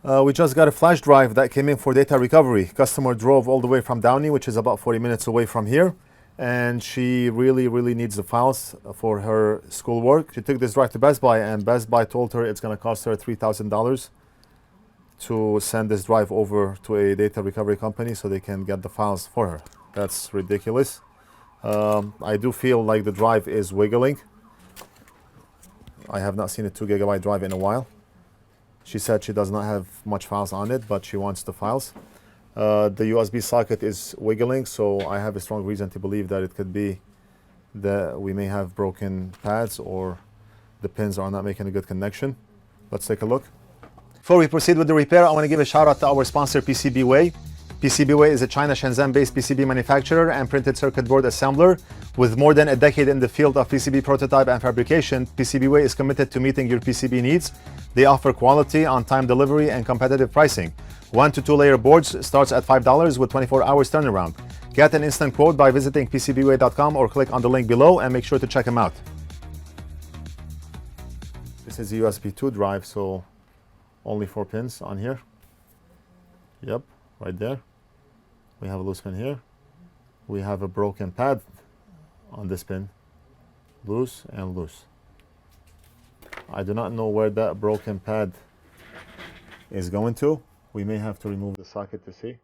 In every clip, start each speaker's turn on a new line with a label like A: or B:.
A: We just got a flash drive that came in for data recovery. Customer drove all the way from Downey, which is about 40 minutes away from here. And she really needs the files for her schoolwork. She took this drive to Best Buy, and Best Buy told her it's going to cost her $3,000 to send this drive over to a data recovery company so they can get the files for her. That's ridiculous. I do feel like the drive is wiggling. I have not seen a 2 GB drive in a while. She said she does not have much files on it, but she wants the files. The USB socket is wiggling, so I have a strong reason to believe that it could be that we may have broken pads or the pins are not making a good connection. Let's take a look. Before we proceed with the repair, I want to give a shout out to our sponsor, PCBWay. PCBWay is a China Shenzhen-based PCB manufacturer and printed circuit board assembler. With more than a decade in the field of PCB prototype and fabrication, PCBWay is committed to meeting your PCB needs. They offer quality, on-time delivery, and competitive pricing. 1 to 2 layer boards starts at $5 with 24 hours turnaround. Get an instant quote by visiting PCBWay.com or click on the link below and make sure to check them out. This is a USB 2 drive, so only 4 pins on here. Yep, right there. We have a loose pin here. We have a broken pad on this pin. Loose and loose. I do not know where that broken pad is going to. We may have to remove the socket to see.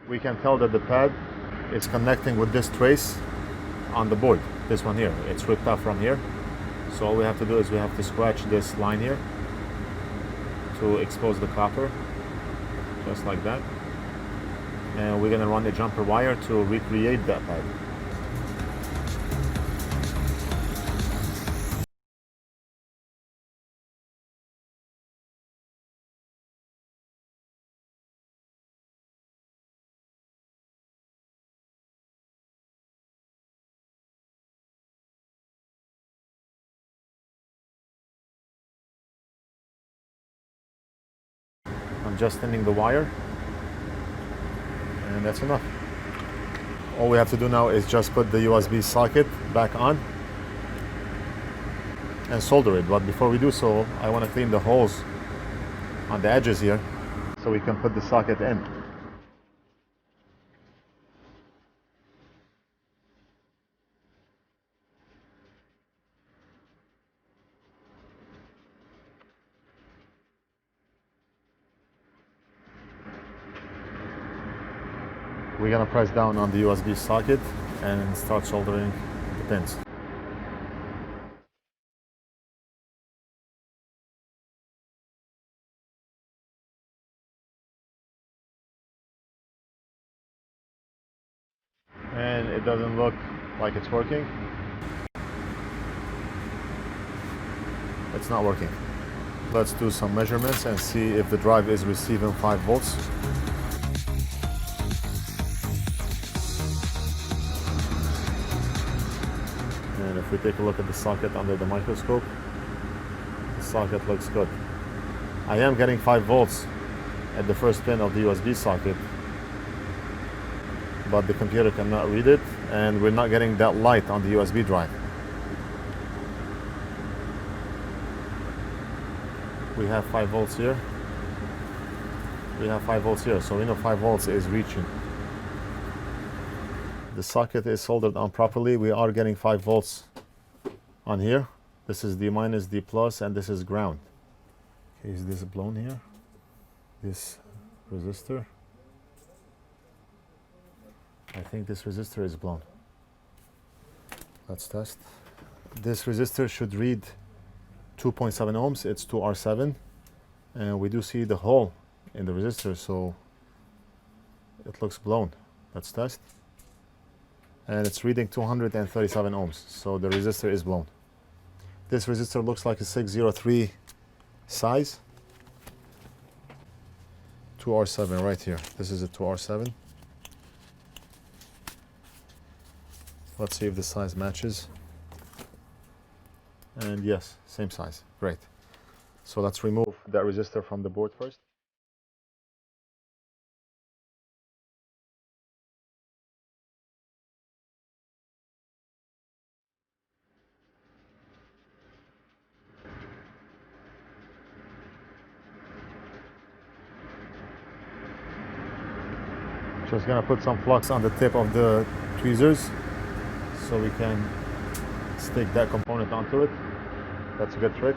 A: We can tell that the pad is connecting with this trace on the board, this one here. It's ripped off from here. So all we have to do is we have to scratch this line here to expose the copper, just like that. And we're gonna run a jumper wire to recreate that pad. I'm just thinning the wire, and that's enough. All we have to do now is just put the USB socket back on and solder it. But before we do so, I want to clean the holes on the edges here so we can put the socket in. We're gonna press down on the USB socket and start soldering the pins. And it doesn't look like it's working. It's not working. Let's do some measurements and see if the drive is receiving 5 volts. And if we take a look at the socket under the microscope, the socket looks good. I am getting 5 volts at the first pin of the USB socket, but the computer cannot read it, and we're not getting that light on the USB drive. We have 5 volts here. We have 5 volts here, so we know 5 volts is reaching. The socket is soldered on properly. We are getting 5 volts on here. This is D minus, D plus, and this is ground. Okay, is this blown here? This resistor. I think this resistor is blown. Let's test. This resistor should read 2.7 ohms. It's 2R7. And we do see the hole in the resistor, so it looks blown. Let's test. And it's reading 237 ohms, so the resistor is blown. This resistor looks like a 603 size. 2R7 right here. This is a 2R7. Let's see if the size matches. And yes, same size. Great. So let's remove that resistor from the board first. Just gonna put some flux on the tip of the tweezers so we can stick that component onto it. That's a good trick.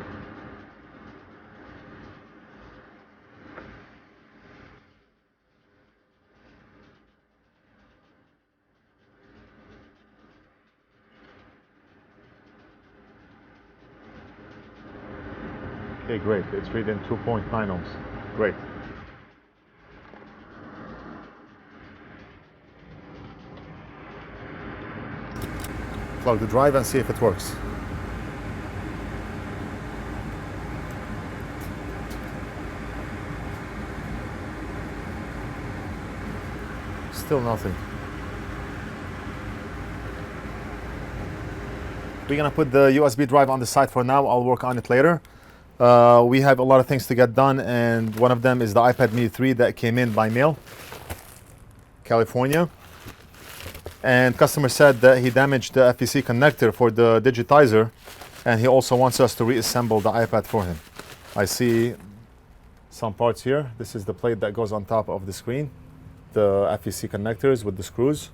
A: Okay, great. It's reading 2.9 ohms. Great. Plug the drive and see if it works. Still nothing. We're gonna put the USB drive on the side for now. I'll work on it later. We have a lot of things to get done, and one of them is the iPad mini 3 that came in by mail, California. And customer said that he damaged the FPC connector for the digitizer, and he also wants us to reassemble the iPad for him. I see some parts here. This is the plate that goes on top of the screen, the FPC connectors with the screws.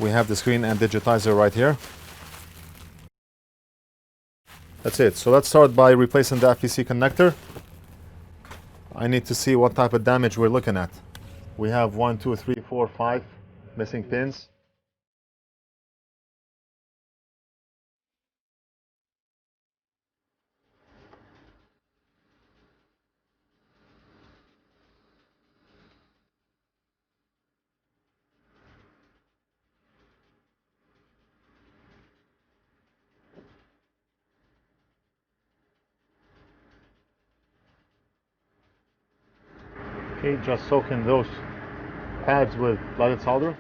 A: We have the screen and digitizer right here. That's it. So let's start by replacing the FPC connector. I need to see what type of damage we're looking at. We have 1, 2, 3, 4, 5 missing pins. Okay, just soaking those pads with leaded solder.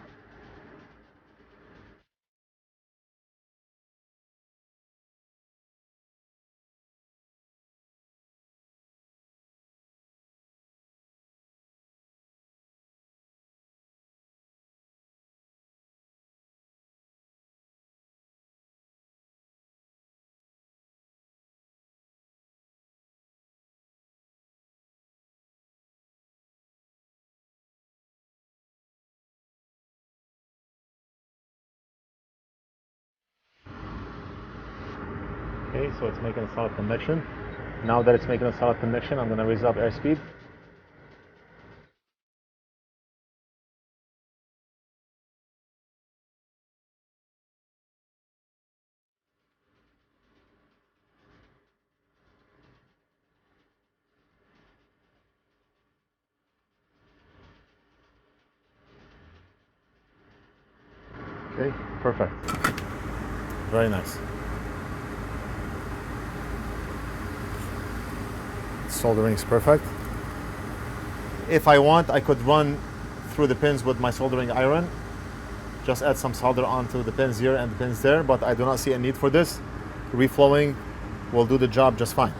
A: Okay, so it's making a solid connection. Now that it's making a solid connection, I'm going to raise up airspeed. Okay, perfect. Very nice. Soldering is perfect. If I want, I could run through the pins with my soldering iron. Just add some solder onto the pins here and the pins there, but I do not see a need for this. Reflowing will do the job just fine.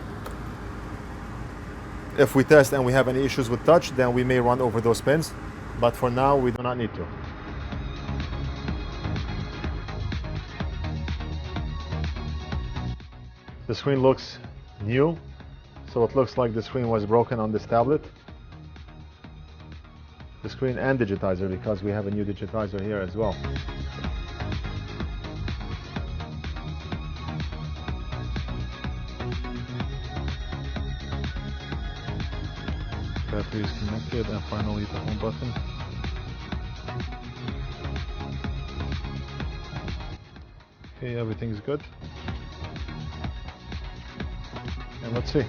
A: If we test and we have any issues with touch, then we may run over those pins, but for now we do not need to. The screen looks new, so it looks like the screen was broken on this tablet. The screen and digitizer, because we have a new digitizer here as well. Battery is connected, and finally the home button. Okay, everything's good. And let's see.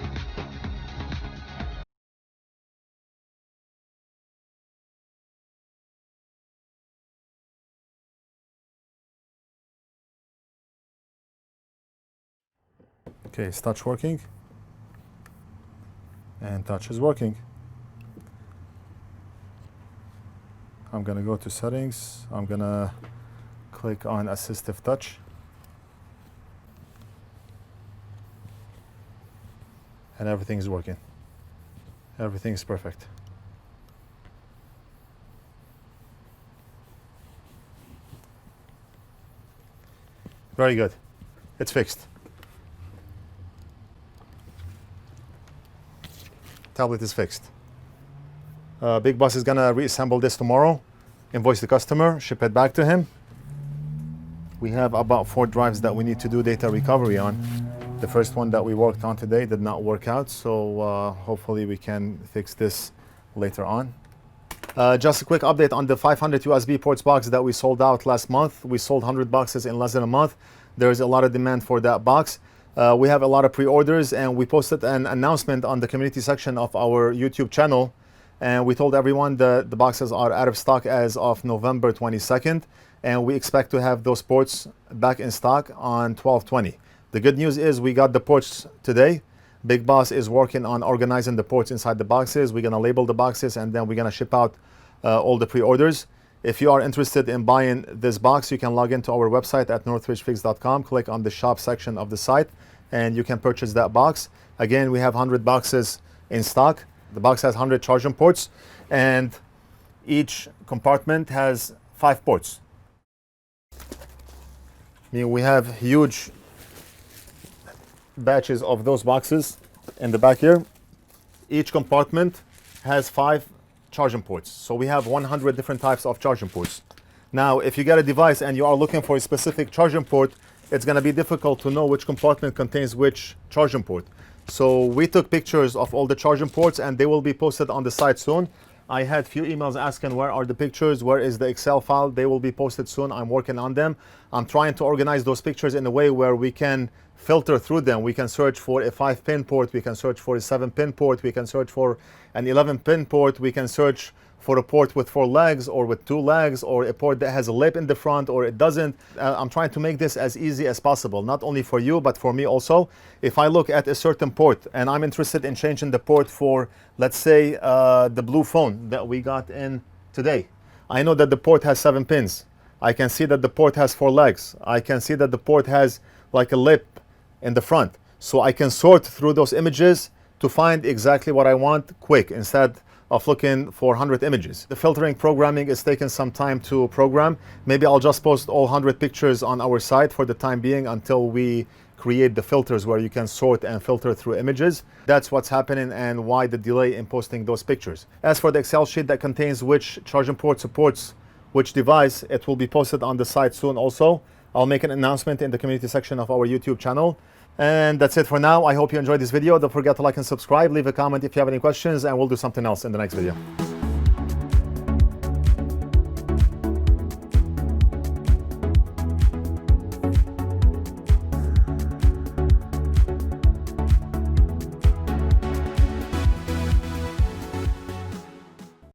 A: Okay, is touch working? And touch is working. I'm gonna go to settings. I'm gonna click on assistive touch. And everything's working. Everything's perfect. Very good. It's fixed. Tablet is fixed. Big Boss is gonna reassemble this tomorrow, invoice the customer, ship it back to him. We have about 4 drives that we need to do data recovery on. The first one that we worked on today did not work out, so hopefully we can fix this later on. Just a quick update on the 500 USB ports box that we sold out last month. We sold 100 boxes in less than a month. There is a lot of demand for that box. We have a lot of pre-orders, and we posted an announcement on the community section of our YouTube channel, and we told everyone that the boxes are out of stock as of November 22nd, and we expect to have those ports back in stock on 12/20. The good news is we got the ports today. Big Boss is working on organizing the ports inside the boxes. We're gonna label the boxes, and then we're gonna ship out all the pre-orders. If you are interested in buying this box, you can log into our website at NorthridgeFix.com, click on the shop section of the site, and you can purchase that box. Again, we have 100 boxes in stock. The box has 100 charging ports, and each compartment has 5 ports. I mean, we have huge batches of those boxes in the back here. Each compartment has 5 charging ports. So we have 100 different types of charging ports. Now, if you get a device and you are looking for a specific charging port, it's going to be difficult to know which compartment contains which charging port. So we took pictures of all the charging ports, and they will be posted on the site soon. I had few emails asking where are the pictures, where is the Excel file. They will be posted soon. I'm working on them. I'm trying to organize those pictures in a way where we can filter through them. We can search for a 5-pin port, we can search for a 7-pin port, we can search for an 11-pin port, we can search for a port with 4 legs or with 2 legs, or a port that has a lip in the front or it doesn't. I'm trying to make this as easy as possible, not only for you, but for me also. If I look at a certain port and I'm interested in changing the port for, let's say, the blue phone that we got in today, I know that the port has 7 pins. I can see that the port has 4 legs. I can see that the port has like a lip in the front. So I can sort through those images to find exactly what I want quick, instead of looking for 100 images. The filtering programming is taking some time to program. Maybe I'll just post all 100 pictures on our site for the time being until we create the filters where you can sort and filter through images. That's what's happening and why the delay in posting those pictures. As for the Excel sheet that contains which charging port supports which device, it will be posted on the site soon also. I'll make an announcement in the community section of our YouTube channel. And that's it for now. I hope you enjoyed this video. Don't forget to like and subscribe. Leave a comment if you have any questions, and we'll do something else in the next video.